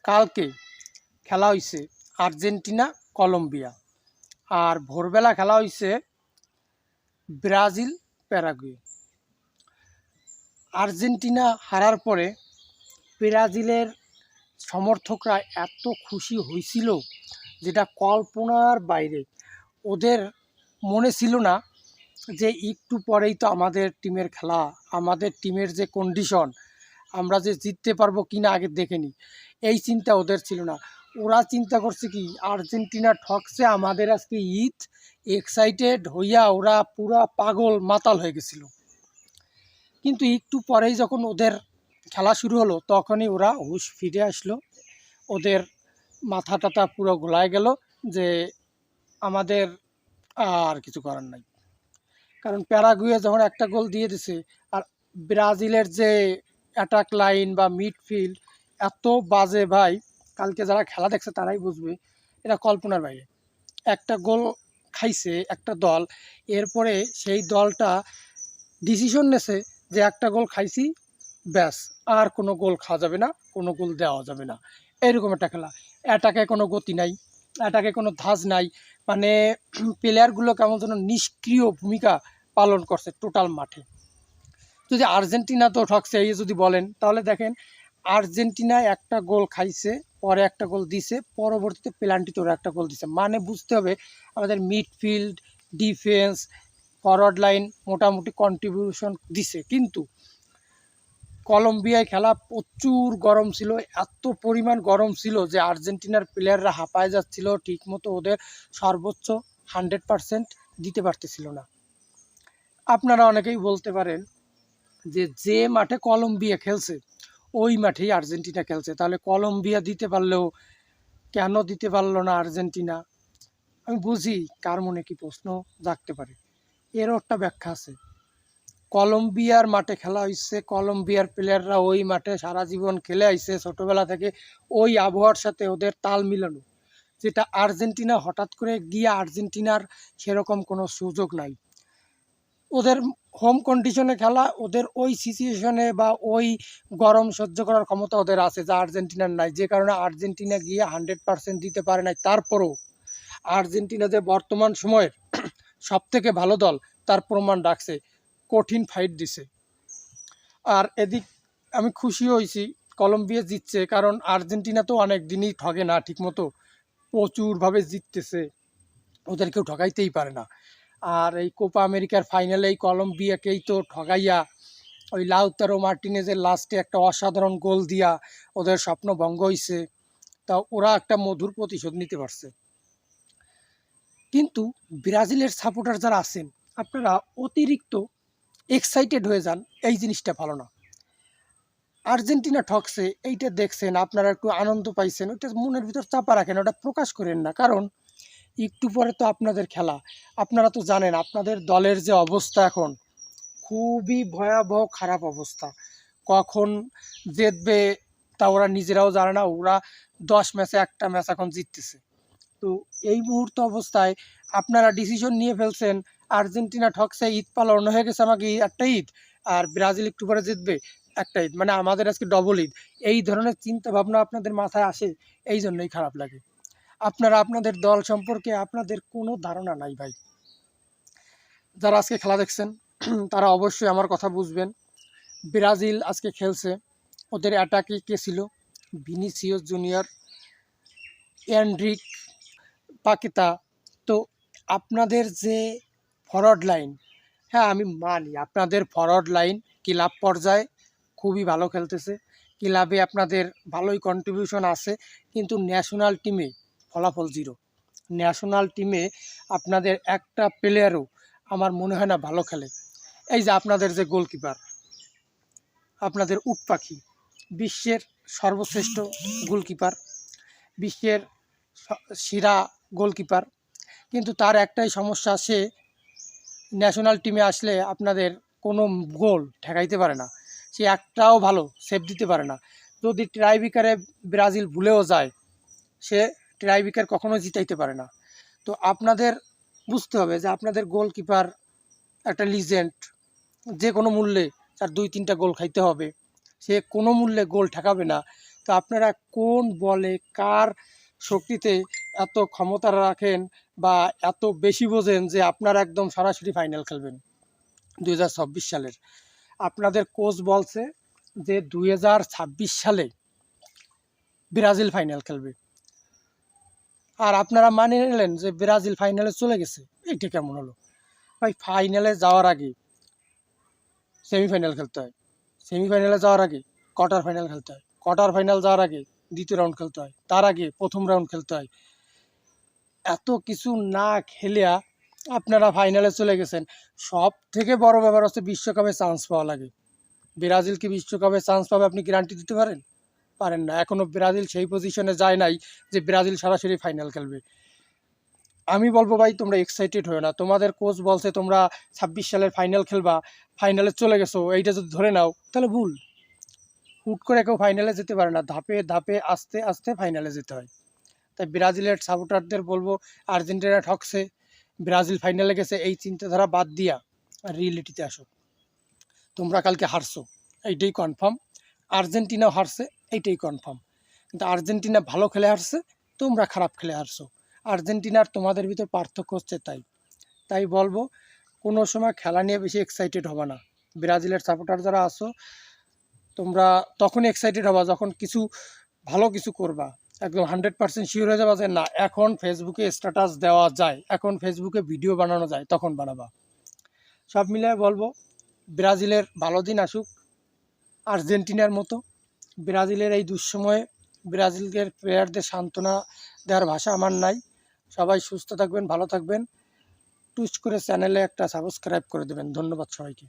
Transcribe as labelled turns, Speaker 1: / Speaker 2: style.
Speaker 1: কালকে খেলা হয়েছে আর্জেন্টিনা কলম্বিয়া, আর ভোরবেলা খেলা হয়েছে ব্রাজিল প্যারাগুয়ে। আর্জেন্টিনা হারার পরে ব্রাজিলের সমর্থকরা এত খুশি হয়েছিল যেটা কল্পনার বাইরে। ওদের মনে ছিল না যে একটু পরেই তো আমাদের টিমের খেলা, আমাদের টিমের যে কন্ডিশন, আমরা যে জিততে পারবো কিনা আগে দেখে নিই, এই চিন্তা ওদের ছিল না। ওরা চিন্তা করছে কি আর্জেন্টিনা ঠকছে, আমাদের আজকে ঈদ, এক্সাইটেড হইয়া ওরা পুরা পাগল মাতাল হয়ে গেছিল। কিন্তু একটু পরেই যখন ওদের খেলা শুরু হলো তখনই ওরা হুঁশ ফিরে আসলো। ওদের মাথা টাথা পুরো গোলায় গেল যে আমাদের আর কিছু করার নাই। কারণ প্যারাগুয়ে যখন একটা গোল দিয়ে দিছে, আর ব্রাজিলের যে অ্যাটাক লাইন বা মিডফিল্ড এত বাজে ভাই, কালকে যারা খেলা দেখছে তারাই বুঝবে, এটা কল্পনার বাইরে। একটা গোল খাইছে একটা দল, এরপরে সেই দলটা ডিসিশন নেছে যে একটা গোল খাইছি, ব্যাস আর কোনো গোল খাওয়া যাবে না, কোনো গোল দেওয়া যাবে না। এরকম একটা খেলা, অ্যাটাকে কোনো গতি নাই, অ্যাটাকে কোনো ধাঁচ নাই, মানে প্লেয়ারগুলো কেমন যেন নিষ্ক্রিয় ভূমিকা পালন করছে টোটাল মাঠে। যদি আর্জেন্টিনা তো ঠকছে এই যদি বলেন, তাহলে দেখেন আর্জেন্টিনা একটা গোল খাইছে, পরে একটা গোল দিছে, পরবর্তীতে পেনাল্টিতে ওরা একটা গোল দিছে। মানে বুঝতে হবে আমাদের মিডফিল্ড, ডিফেন্স, ফরওয়ার্ড লাইন মোটামুটি কন্ট্রিবিউশন দিছে। কিন্তু কলম্বিয়ায় খেলা প্রচুর গরম ছিল, এত পরিমাণ গরম ছিল যে আর্জেন্টিনার প্লেয়াররা হাঁপায় যাচ্ছিল, ঠিকমতো ওদের সর্বোচ্চ 100% দিতে পারতেছিল না। আপনারা অনেকেই বলতে পারেন যে যে মাঠে কলম্বিয়া খেলছে ওই মাঠেই আর্জেন্টিনা খেলছে, তাহলে কলম্বিয়া দিতে পারলেও কেন দিতে পারলো না আর্জেন্টিনা? আমি বুঝি কার মনে কি প্রশ্ন জাগতে পারে, এরও একটা ব্যাখ্যা আছে। কলম্বিয়ার মাঠে খেলা হয়েছে, কলম্বিয়ার প্লেয়াররা ওই মাঠে সারা জীবন খেলে আইছে, ছোটোবেলা থেকে ওই আবহাওয়ার সাথে ওদের তাল মিলানো, যেটা আর্জেন্টিনা হঠাৎ করে গিয়ে আর্জেন্টিনার সেরকম কোনো সুযোগ নাই। ওদের হোম কন্ডিশনে খেলা, ওদের ওই সিচুয়েশনে বা ওই গরম সহ্য করার ক্ষমতা ওদের আছে যা আর্জেন্টিনার নাই, যে কারণে আর্জেন্টিনা গিয়ে 100% দিতে পারে নাই। তারপরও আর্জেন্টিনা যে বর্তমান সময়ের সবথেকে ভালো দল তার প্রমাণ রাখছে, কঠিন ফাইট দিছে। আর এদিক আমি খুশি হয়েছি কলম্বিয়া জিতছে, কারণ আর্জেন্টিনা তো অনেক দিনই ঠগে না ঠিকমতো, প্রচুরভাবে জিততেছে, ওদের কেউ ঠকাইতেই পারে না। আর এই কোপা আমেরিকার ফাইনালে এই কলম্বিয়াকেই তো ঠগাইয়া ওই লাউতারো মার্টিনেজের লাস্টে একটা অসাধারণ গোল দিয়া ওদের স্বপ্ন ভঙ্গ হয়েছে, তা ওরা একটা মধুর প্রতিশোধ নিতে পারছে। কিন্তু ব্রাজিলের সাপোর্টার যারা আছেন আপনারা অতিরিক্ত এক্সাইটেড হয়ে যান, এই জিনিসটা ভালো না। আর্জেন্টিনা ঠকছে এইটা দেখছেন, আপনারা একটু আনন্দ পাইছেন, ওইটা মনের ভিতর চাপা রাখেন, ওটা প্রকাশ করেন না। কারণ একটু পরে তো আপনাদের খেলা, আপনারা তো জানেন আপনাদের দলের যে অবস্থা এখন খুবই ভয়াবহ খারাপ অবস্থা। কখন জিতবে তা ওরা নিজেরাও জানে না, ওরা 10 ম্যাচে একটা ম্যাচ এখন জিততেছে। তো এই মুহূর্ত অবস্থায় আপনারা ডিসিশন নিয়ে ফেলছেন আর্জেন্টিনা ঠকছে, ঈদ পালন হয়ে গেছে আমাকে একটা ঈদ, আর ব্রাজিল একটু পরে জিতবে একটা ঈদ, মানে আমাদের আজকে ডবল ঈদ। এই ধরনের চিন্তা ভাবনা আপনাদের মাথায় আসে, এই জন্যই খারাপ লাগে। আপনারা আপনাদের দল সম্পর্কে আপনাদের কোনো ধারণা নাই ভাই। যারা আজকে খেলা দেখছেন তারা অবশ্যই আমার কথা বুঝবেন। ব্রাজিল আজকে খেলছে, ওদের অ্যাটাকে কে ছিল? Vinicius junior, Endrick, পাকেতা। তো আপনাদের যে ফরওয়ার্ড লাইন, হ্যাঁ আমি মানি আপনাদের ফরওয়ার্ড লাইন ক্লাব পর্যায়ে খুবই ভালো খেলতেছে, ক্লাবে আপনাদের ভালোই কন্ট্রিবিউশন আছে, কিন্তু ন্যাশনাল টিমে ফলাফল জিরো। ন্যাশনাল টিমে আপনাদের একটা প্লেয়ারও আমার মনে হয় না ভালো খেলে। এই যে আপনাদের যে গোলকিপার, আপনাদের উট পাখি, বিশ্বের সর্বশ্রেষ্ঠ গোলকিপার, বিশ্বের সেরা গোলকিপার, কিন্তু তার একটাই সমস্যা, সে ন্যাশনাল টিমে আসলে আপনাদের কোনো গোল ঠেকাইতে পারে না, সে একটাও ভালো সেভ দিতে পারে না। যদি ট্রাইবিকারে ব্রাজিল ভুলেও যায়, সে ট্রাইবিকার কখনো জিতাইতে পারে না। তো আপনাদের বুঝতে হবে যে আপনাদের গোলকিপার একটা লিজেন্ড, যে কোনো মূল্যে তার 2-3টা গোল খাইতে হবে, সে কোনো মূল্যে গোল ঠেকাবে না। তো আপনারা কোন বলে কার শক্তিতে এত ক্ষমতা রাখেন বা এত বেশি বোঝেন যে আপনারা একদম সরাসরি ফাইনাল খেলবেন 2026 সালের? আপনাদের কোচ বলছে যে 2026 সালে ব্রাজিল ফাইনাল খেলবে, আর আপনারা মানে নিলেন যে ব্রাজিল ফাইনালে চলে গেছে। এইটা কেমন হলো ভাই? ফাইনালে যাওয়ার আগে সেমিফাইনাল খেলতে হয়, সেমিফাইনালে যাওয়ার আগে কোয়ার্টার ফাইনাল খেলতে হয়, কোয়ার্টার ফাইনাল যাওয়ার আগে দ্বিতীয় রাউন্ড খেলতে হয়, তার আগে প্রথম রাউন্ড খেলতে হয়। এত কিছু না খেলিয়া আপনারা ফাইনালে চলে গেছেন। সব থেকে বড় ব্যাপার হচ্ছে বিশ্বকাপে চান্স পাওয়া লাগে। ব্রাজিল কি বিশ্বকাপে চান্স পাবে আপনি গ্যারান্টি দিতে পারেন? পারেন না। এখনো ব্রাজিল সেই পজিশনে যায় নাই যে ব্রাজিল সরাসরি ফাইনাল খেলবে। আমি বলবো ভাই তোমরা এক্সাইটেড হয়ে না। তোমাদের কোচ বলছে তোমরা 26 সালের ফাইনাল খেলবা, ফাইনালে চলে গেছো, এইটা যদি ধরে নাও তাহলে ভুল। হুট করে কেউ ফাইনালে যেতে পারে না, ধাপে ধাপে আস্তে আস্তে ফাইনালে যেতে হয়। তাই ব্রাজিলের সাপোর্টারদের বলবো আর্জেন্টিনা ঠকছে, ব্রাজিল ফাইনালে গেছে, এই চিন্তাধারা বাদ দিয়া রিয়েলিটিতে আসো। তোমরা কালকে হারছো, এইটাই কনফার্ম। আর্জেন্টিনাও হারছে, এইটাই কনফার্ম। কিন্তু আর্জেন্টিনা ভালো খেলে হারছে, তোমরা খারাপ খেলে হারছো। আর্জেন্টিনার তোমাদের ভিতর পার্থক্য হচ্ছে তাই। তাই বলবো কোনো সময় খেলা নিয়ে বেশি এক্সাইটেড হবে না। ব্রাজিলের সাপোর্টার যারা আছো তোমরা তখনই এক্সাইটেড হবা যখন কিছু ভালো কিছু করবা, একদম 100% শিওর হয়ে যাবা যে না এখন ফেসবুকে স্ট্যাটাস দেওয়া যায়, এখন ফেসবুকে ভিডিও বানানো যায়, তখন বানাবা। সব মিলিয়ে বলবো ব্রাজিলের ভালো দিন আসুক। আর্জেন্টিনার মতো ব্রাজিলের এই দুঃসময়ে ব্রাজিলের প্লেয়ারদের সান্ত্বনা দেওয়ার ভাষা আমার নাই। সবাই সুস্থ থাকবেন, ভালো থাকবেন। টুইট করে চ্যানেলে একটা সাবস্ক্রাইব করে দেবেন। ধন্যবাদ সবাইকে।